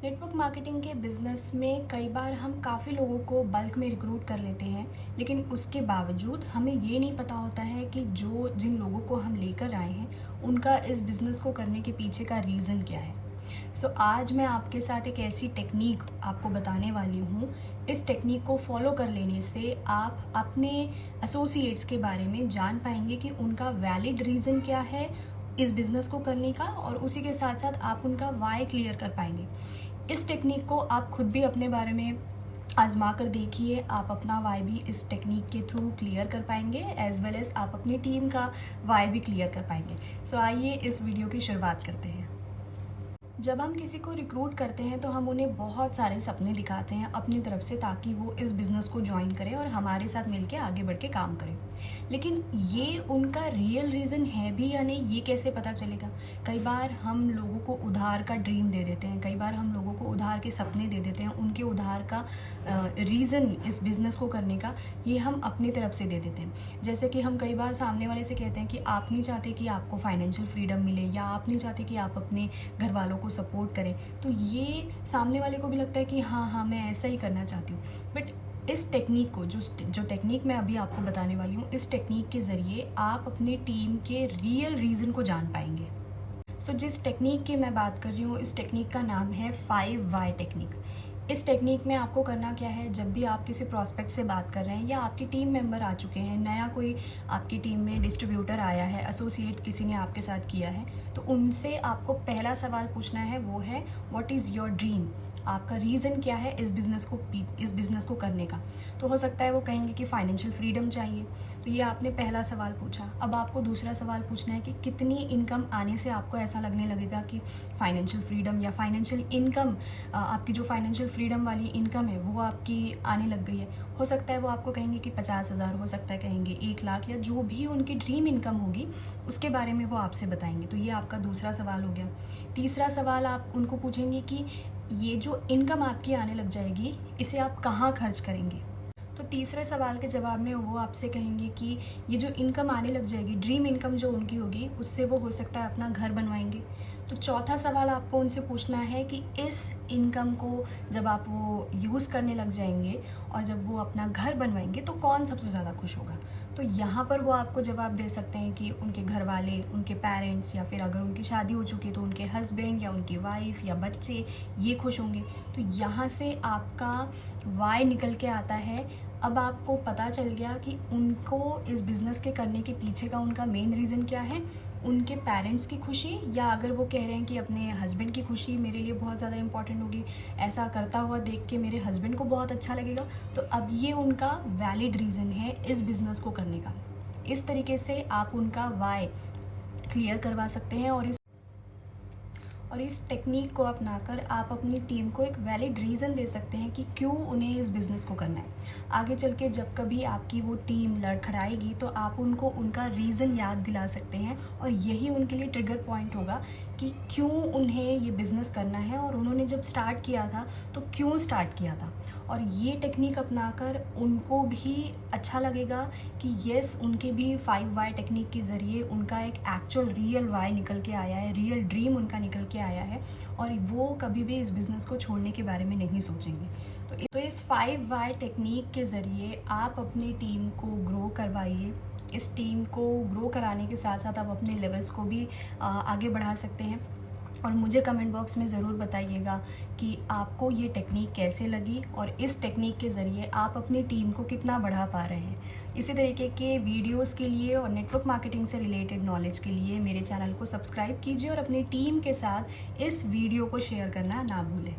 Network marketing के business में कई बार हम काफ़ी लोगों को बल्क में रिक्रूट कर लेते हैं, लेकिन उसके बावजूद हमें ये नहीं पता होता है कि जिन लोगों को हम लेकर आए हैं उनका इस बिज़नेस को करने के पीछे का रीज़न क्या है। आज मैं आपके साथ एक ऐसी टेक्निक आपको बताने वाली हूँ। इस टेक्निक को फॉलो कर लेने से आप अपने एसोसिएट्स के बारे में जान पाएंगे कि उनका वैलिड रीज़न क्या है इस बिज़नेस को करने का, और उसी के साथ साथ आप उनका वाई क्लियर कर पाएंगे। इस टेक्निक को आप खुद भी अपने बारे में आजमा कर देखिए, आप अपना वाई भी इस टेक्निक के थ्रू क्लियर कर पाएंगे, एज वेल एज आप अपनी टीम का वाई भी क्लियर कर पाएंगे। आइए इस वीडियो की शुरुआत करते हैं। जब हम किसी को रिक्रूट करते हैं तो हम उन्हें बहुत सारे सपने दिखाते हैं अपनी तरफ से, ताकि वो इस बिज़नेस को ज्वाइन करें और हमारे साथ मिलके आगे बढ़ के काम करें। लेकिन ये उनका रियल रीज़न है भी या नहीं, ये कैसे पता चलेगा। कई बार हम लोगों को उधार का ड्रीम दे देते हैं, कई बार हम लोगों को उधार के सपने दे देते हैं, उनके उधार का रीज़न इस बिज़नेस को करने का ये हम अपनी तरफ से दे देते हैं। जैसे कि हम कई बार सामने वाले से कहते हैं कि आप नहीं चाहते कि आपको फाइनेंशियल फ्रीडम मिले, या आप नहीं चाहते कि आप अपने घर वालों को सपोर्ट करें, तो ये सामने वाले को भी लगता है कि हाँ मैं ऐसा ही करना चाहती हूँ। बट इस टेक्निक को जो टेक्निक मैं अभी आपको बताने वाली हूँ, इस टेक्निक के ज़रिए आप अपनी टीम के रियल रीज़न को जान पाएंगे। जिस टेक्निक की मैं बात कर रही हूँ, इस टेक्निक का नाम है 5 वाई टेक्निक। इस टेक्निक में आपको करना क्या है, जब भी आप किसी प्रॉस्पेक्ट से बात कर रहे हैं या आपकी टीम मेंबर आ चुके हैं, नया कोई आपकी टीम में डिस्ट्रीब्यूटर आया है, एसोसिएट किसी ने आपके साथ किया है, तो उनसे आपको पहला सवाल पूछना है, वो है व्हाट इज़ योर ड्रीम। आपका रीज़न क्या है इस बिज़नेस को करने का। तो हो सकता है वो कहेंगे कि फाइनेंशियल फ्रीडम चाहिए, तो ये आपने पहला सवाल पूछा। अब आपको दूसरा सवाल पूछना है कि कितनी इनकम आने से आपको ऐसा लगने लगेगा कि फाइनेंशियल फ्रीडम या फाइनेंशियल इनकम, आपकी जो फाइनेंशियल फ्रीडम वाली इनकम है वो आपकी आने लग गई है। हो सकता है वो आपको कहेंगे कि 50,000, हो सकता है कहेंगे 1 लाख, या जो भी उनकी ड्रीम इनकम होगी उसके बारे में वो आपसे बताएंगे। तो ये आपका दूसरा सवाल हो गया। तीसरा सवाल आप उनको पूछेंगे कि ये जो इनकम आपकी आने लग जाएगी, इसे आप कहाँ खर्च करेंगे। तो तीसरे सवाल के जवाब में वो आपसे कहेंगे कि ये जो इनकम आने लग जाएगी, ड्रीम इनकम जो उनकी होगी, उससे वो हो सकता है अपना घर बनवाएंगे। तो चौथा सवाल आपको उनसे पूछना है कि इस इनकम को जब आप वो यूज़ करने लग जाएंगे और जब वो अपना घर बनवाएंगे तो कौन सबसे ज़्यादा खुश होगा। तो यहाँ पर वो आपको जवाब दे सकते हैं कि उनके घर वाले, उनके पेरेंट्स, या फिर अगर उनकी शादी हो चुकी है तो उनके हस्बैंड या उनकी वाइफ या बच्चे, ये खुश होंगे। तो यहाँ से आपका वाई निकल के आता है। अब आपको पता चल गया कि उनको इस बिज़नेस के करने के पीछे का उनका मेन रीज़न क्या है। उनके पेरेंट्स की खुशी, या अगर वो कह रहे हैं कि अपने हस्बैंड की खुशी मेरे लिए बहुत ज़्यादा इंपॉर्टेंट होगी, ऐसा करता हुआ देख के मेरे हस्बैंड को बहुत अच्छा लगेगा। तो अब ये उनका वैलिड रीज़न है इस बिज़नेस को करने का। इस तरीके से आप उनका वाई क्लियर करवा सकते हैं, और इस टेक्निक को अपनाकर आप अपनी टीम को एक वैलिड रीज़न दे सकते हैं कि क्यों उन्हें इस बिज़नेस को करना है। आगे चल के जब कभी आपकी वो टीम लड़खड़ाएगी तो आप उनको उनका रीज़न याद दिला सकते हैं, और यही उनके लिए ट्रिगर पॉइंट होगा कि क्यों उन्हें ये बिज़नेस करना है, और उन्होंने जब स्टार्ट किया था तो क्यों स्टार्ट किया था। और ये टेक्निक अपनाकर उनको भी अच्छा लगेगा कि येस, उनके भी 5 वाई टेक्निक के ज़रिए उनका एक एक्चुअल रियल वाई निकल के आया है, रियल ड्रीम उनका निकल के आया है, और वो कभी भी इस बिज़नेस को छोड़ने के बारे में नहीं सोचेंगे। तो इस 5 वाई टेक्निक के ज़रिए आप अपनी टीम को ग्रो करवाइए। इस टीम को ग्रो कराने के साथ साथ आप अपने लेवल्स को भी आगे बढ़ा सकते हैं। और मुझे कमेंट बॉक्स में ज़रूर बताइएगा कि आपको ये टेक्निक कैसे लगी, और इस टेक्निक के ज़रिए आप अपनी टीम को कितना बढ़ा पा रहे हैं। इसी तरीके के वीडियोस के लिए और नेटवर्क मार्केटिंग से रिलेटेड नॉलेज के लिए मेरे चैनल को सब्सक्राइब कीजिए, और अपनी टीम के साथ इस वीडियो को शेयर करना ना भूलें।